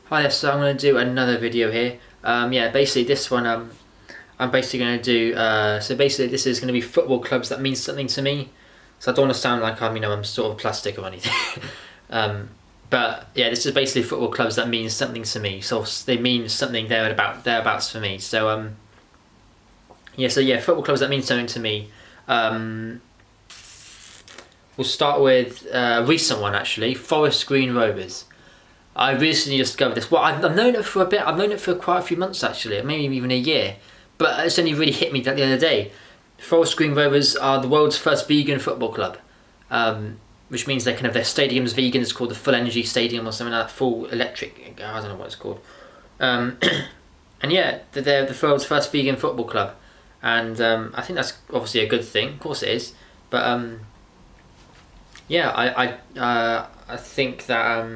Hi there, so I'm going to do another video here. Yeah, basically this one I'm basically going to do, so basically this is going to be football clubs that mean something to me. So I don't want to sound like I'm sort of plastic or anything. But yeah, this is basically football clubs that mean something to me. So they mean something thereabouts for me. So yeah, football clubs that mean something to me. We'll start with a recent one actually, Forest Green Rovers. I recently discovered this. Well, I've known it for a bit. I've known it for quite a few months actually, maybe even a year. But it's only really hit me the other day. Forest Green Rovers are the world's first vegan football club, which means they can have their stadiums vegan. It's called the Full Energy Stadium or something like that, full electric. I don't know what it's called. And yeah, they're the world's first vegan football club, and I think that's obviously a good thing. Of course it is, but yeah, I think that.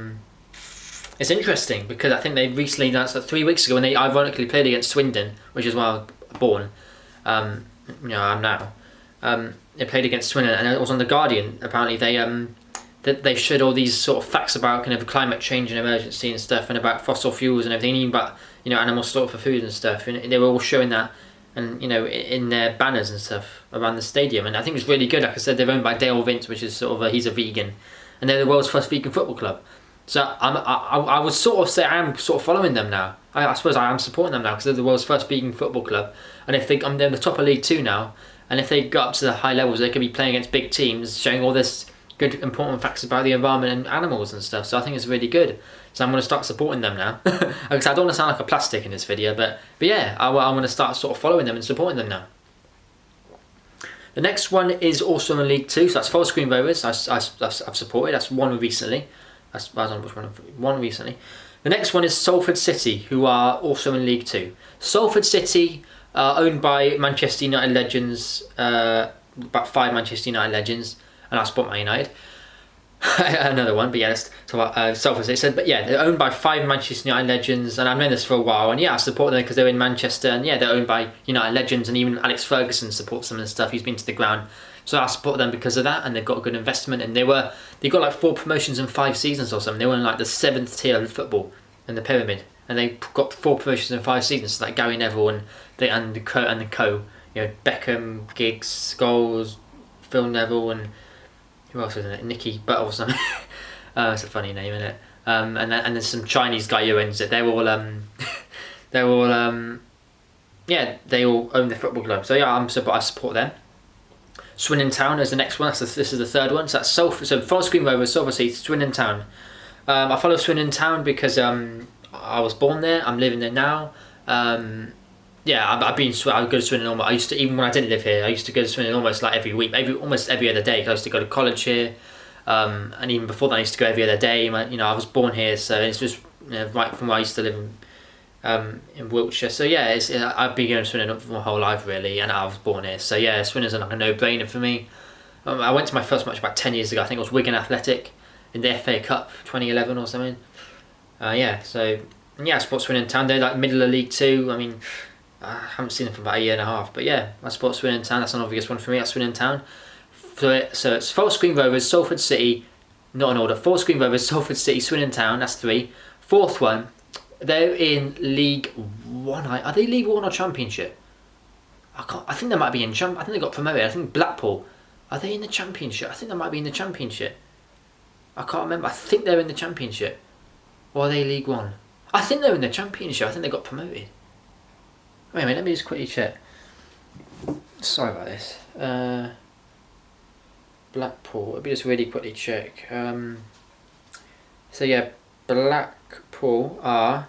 It's interesting because I think they recently announced that 3 weeks ago when they ironically played against Swindon, which is where I was born. I'm now. They played against Swindon, and it was on the Guardian. Apparently, they showed all these sort of facts about kind of climate change and emergency and stuff, and about fossil fuels and everything, even about animal slaughter for food and stuff. And they were all showing that, and in their banners and stuff around the stadium. And I think it's really good. Like I said, they're owned by Dale Vince, which is sort of he's a vegan, and they're the world's first vegan football club. So I would sort of say I am sort of following them now. I suppose I am supporting them now because they're the world's first vegan football club. And if they're in the top of League 2 now, and if they got up to the high levels, they could be playing against big teams, showing all this good, important facts about the environment and animals and stuff. So I think it's really good. So I'm going to start supporting them now. Because I don't want to sound like a plastic in this video, but yeah, I'm going to start sort of following them and supporting them now. The next one is also in League 2, so that's Forest Green Rovers. I've supported. That's one recently. One recently. The next one is Salford City, who are also in League 2. Salford City are owned by Manchester United legends, about 5 Manchester United legends, and I support Man United. Another one, but yeah, let's talk about Salford City. But yeah, they're owned by 5 Manchester United legends, and I've known this for a while, and yeah, I support them because they're in Manchester, and yeah, they're owned by United legends, and even Alex Ferguson supports them and stuff. He's been to the ground. So I support them because of that, and they've got a good investment, and they got like 4 promotions in 5 seasons or something. They were in like the 7th tier of football in the pyramid, and they got 4 promotions in 5 seasons. So like Gary Neville and the co, Beckham, Giggs, Scholes, Phil Neville, and who else is in it? Nicky Butt or something. It's a funny name, isn't it? And then some Chinese guy who owns it. They all own the football club. So yeah, I support them. Swindon Town is the next one. This is the third one. So that's Forest Green Rovers, Salford City, Swindon Town. I follow Swindon Town because I was born there. I'm living there now. Yeah, I go to Swindon almost. I used to, even when I didn't live here, I used to go to Swindon almost like every week, almost every other day. 'Cause I used to go to college here, and even before that, I used to go every other day. I was born here, so it's just right from where I used to live in Wiltshire. So yeah, I've been going to Swindon for my whole life really, and I was born here. So yeah, Swindon's like a no-brainer for me. I went to my first match about 10 years ago. I think it was Wigan Athletic in the FA Cup 2011 or something. I support Swindon Town. They're like middle of League 2. I mean, I haven't seen them for about a year and a half, but yeah, I support Swindon Town. That's an obvious one for me. That's Swindon Town. So it's Forest Green Rovers, Salford City, not in order. Forest Green Rovers, Salford City, Swindon Town. That's 3. Fourth one, they're in League 1. Are they League 1 or Championship? I think they might be in I think they got promoted. I think Blackpool. Are they in the Championship? I think they might be in the Championship. I can't remember. I think they're in the Championship. Or are they League 1? I think they're in the Championship. I think they got promoted. Wait a minute, let me just quickly check. Sorry about this. Blackpool. Let me just really quickly check. So yeah, Blackpool are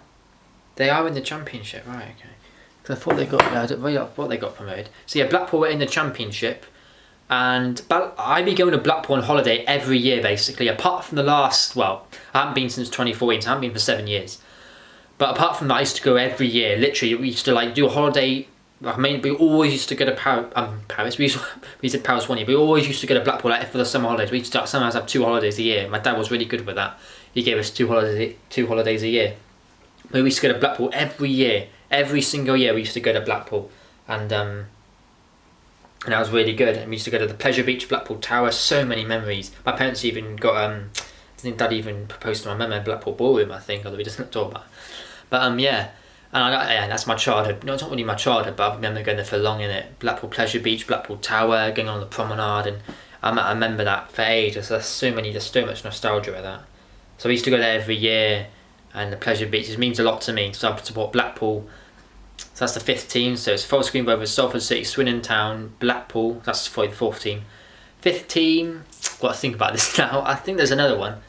in the Championship, right? Okay. Because I thought they got promoted. So yeah, Blackpool were in the Championship, and I be going to Blackpool on holiday every year basically. Apart from the last, I haven't been since 2014, so I haven't been for 7 years. But apart from that, I used to go every year. Literally, we used to like do a holiday. We always used to go to Paris. We did Paris one year. We always used to go to Blackpool for the summer holidays. We used to sometimes have 2 holidays a year. My dad was really good with that. He gave us 2 holidays a year. We used to go to Blackpool every year. Every single year we used to go to Blackpool, and that was really good. And we used to go to the Pleasure Beach, Blackpool Tower. So many memories. My parents even got think Dad even proposed to my mum in Blackpool Ballroom, I think, although he doesn't talk about it. But yeah. And that's my childhood. No, it's not really my childhood, but I remember going there for long in it. Blackpool Pleasure Beach, Blackpool Tower, going on the promenade, and I remember that for ages. There's so much nostalgia with that. So I used to go there every year, and the Pleasure Beach means a lot to me. So I support Blackpool. So that's the 5th team. So it's Forest Green Rovers, Salford City, Swindon Town, Blackpool. That's probably the 4th team. 5th team. Got to think about this now. I think there's another one.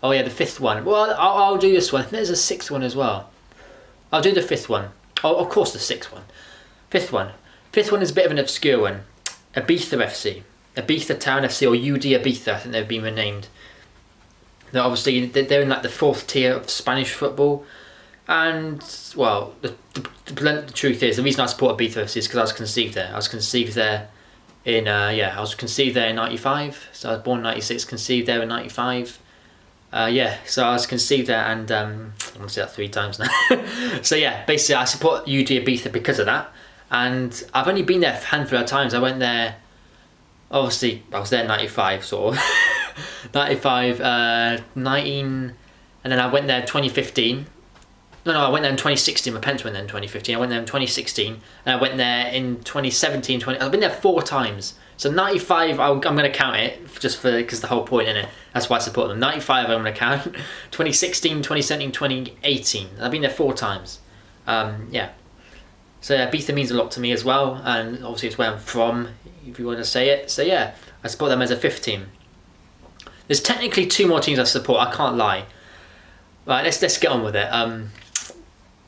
Oh yeah, the 5th one. Well, I'll do this one. There's a 6th one as well. I'll do the 5th one. Oh, of course the 6th one. 5th one. 5th one is a bit of an obscure one. Ibiza FC. Ibiza Town FC, or UD Ibiza, I think they've been renamed. They're obviously, they're in like the 4th tier of Spanish football. And, well, the truth is, the reason I support Ibiza FC is because I was conceived there. I was conceived there in, I was conceived there in 95. So I was born in 96, conceived there in 95. So I was conceived there, and I'm going to say that 3 times now. So yeah, basically I support UD Ibiza because of that, and I've only been there a handful of times. I went there, obviously I was there in 95, sort of. 95, 19, and then I went there in 2015. No, I went there in 2016, my parents went there in 2015, I went there in 2016, and I went there in 2017, I've been there 4 times. So 95, I'm going to count it, just because the whole point in it. That's why I support them. 95, I'm going to count. 2016, 2017, 2018. I've been there 4 times. Yeah. So yeah, Ibiza means a lot to me as well, and obviously it's where I'm from, if you want to say it. So yeah, I support them as a 5th team. There's technically 2 more teams I support, I can't lie. Right, let's get on with it.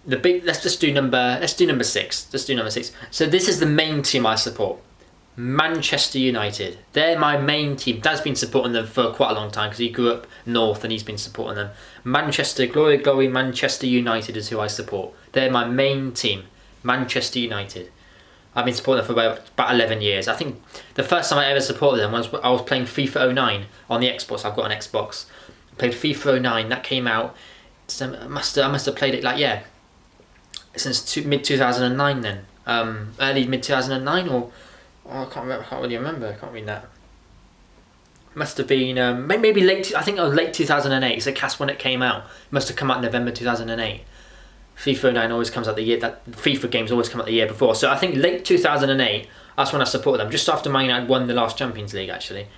Let's do number 6. Let's do number 6. So this is the main team I support. Manchester United. They're my main team. Dad's been supporting them for quite a long time because he grew up north and he's been supporting them. Manchester, glory, glory, Manchester United is who I support. They're my main team. Manchester United. I've been supporting them for about 11 years. I think the first time I ever supported them was I was playing FIFA 09 on the Xbox. I've got an Xbox. I played FIFA 09. That came out. So I must have played it since mid 2009 then. Early mid 2009 or. Oh, I can't remember. I can't really remember. I can't read that. Must have been maybe late. I think it was late 2008. So cast when it came out. It must have come out in November 2008. FIFA 09 always comes out the year that FIFA games always come out the year before. So I think late 2008. That's when I supported them. Just after Man United won the last Champions League, actually.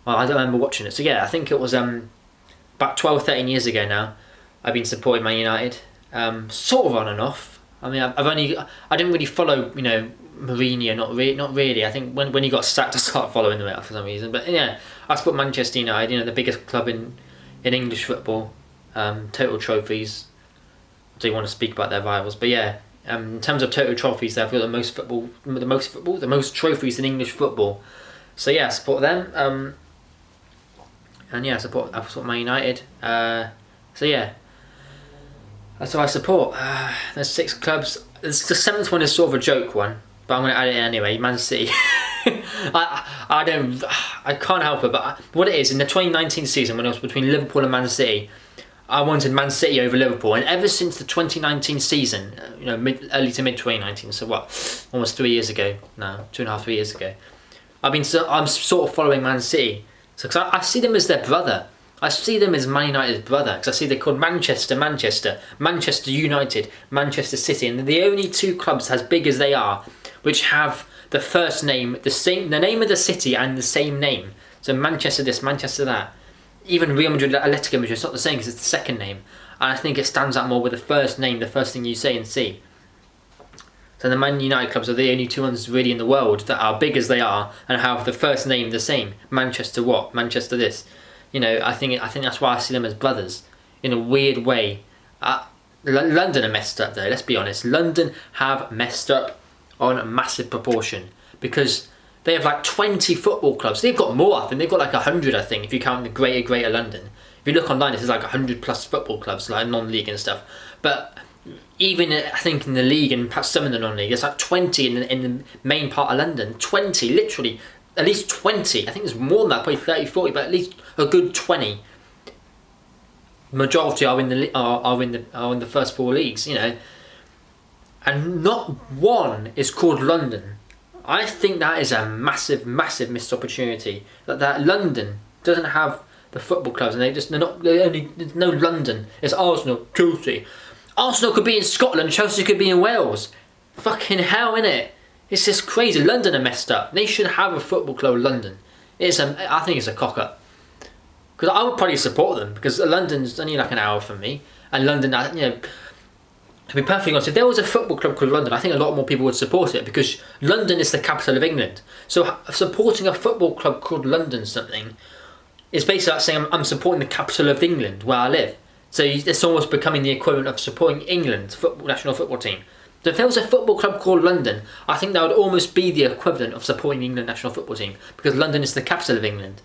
Well, I don't remember watching it. So yeah, I think it was about 12, 13 years ago now. I've been supporting Man United, sort of on and off. I mean, I didn't really follow, Mourinho, not really. I think when he got sacked, I started following them out for some reason. But yeah, I support Manchester United. The biggest club in English football, total trophies. I do want to speak about their rivals, but yeah, in terms of total trophies, they've got the most trophies in English football. So yeah, I support them. And yeah, I support Man United. So yeah, that's who I support. There's 6 clubs. The 7th one is sort of a joke one, but I'm going to add it anyway. Man City. I can't help it, but what it is, in the 2019 season when it was between Liverpool and Man City, I wanted Man City over Liverpool, and ever since the 2019 season, early to mid 2019, so what, almost 3 years ago now, 2.5, 3 years ago, I'm sort of following Man City. So cause I see them as their brother. I see them as Man United's brother, because I see they're called Manchester United, Manchester City, and they're the only 2 clubs as big as they are, which have the first name, the name of the city and the same name. So Manchester this, Manchester that. Even Real Madrid, Atletico Madrid, it's not the same because it's the second name. And I think it stands out more with the first name, the first thing you say and see. So the Man United clubs are the only 2 ones really in the world that are big as they are and have the first name the same. Manchester what? Manchester this. I think that's why I see them as brothers in a weird way. London are messed up though. Let's be honest. London have messed up on a massive proportion because they have like 20 football clubs. They've got more. I think they've got like 100. I think if you count the Greater London. If you look online, there's like 100 plus football clubs, like non-league and stuff. But even I think in the league and perhaps some in the non-league, there's like 20 in the main part of London. 20, literally. At least 20. I think there's more than that, probably 30, 40, but at least a good 20. Majority are in the first 4 leagues, and not one is called London. I think that is a massive, massive missed opportunity. That London doesn't have the football clubs, and there's no London. It's Arsenal, Chelsea. Arsenal could be in Scotland, Chelsea could be in Wales. Fucking hell, innit? It's just crazy. London are messed up. They should have a football club in London. I think it's a cock up. Because I would probably support them, because London's only like an hour from me, and London, to be perfectly honest, if there was a football club called London, I think a lot more people would support it, because London is the capital of England. So supporting a football club called London something is basically like saying I'm supporting the capital of England where I live. So it's almost becoming the equivalent of supporting England's national football team. So if there was a football club called London, I think that would almost be the equivalent of supporting the England national football team, because London is the capital of England.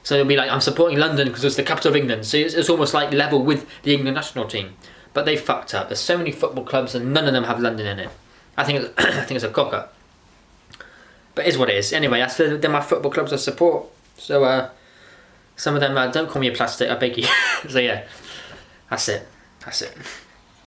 So it'll be like, I'm supporting London because it's the capital of England. So it's almost like level with the England national team. But they fucked up. There's so many football clubs and none of them have London in it. I think it's a cocker. But it is what it is. Anyway, they're my football clubs I support. So some of them, don't call me a plastic, I beg you. So yeah, that's it.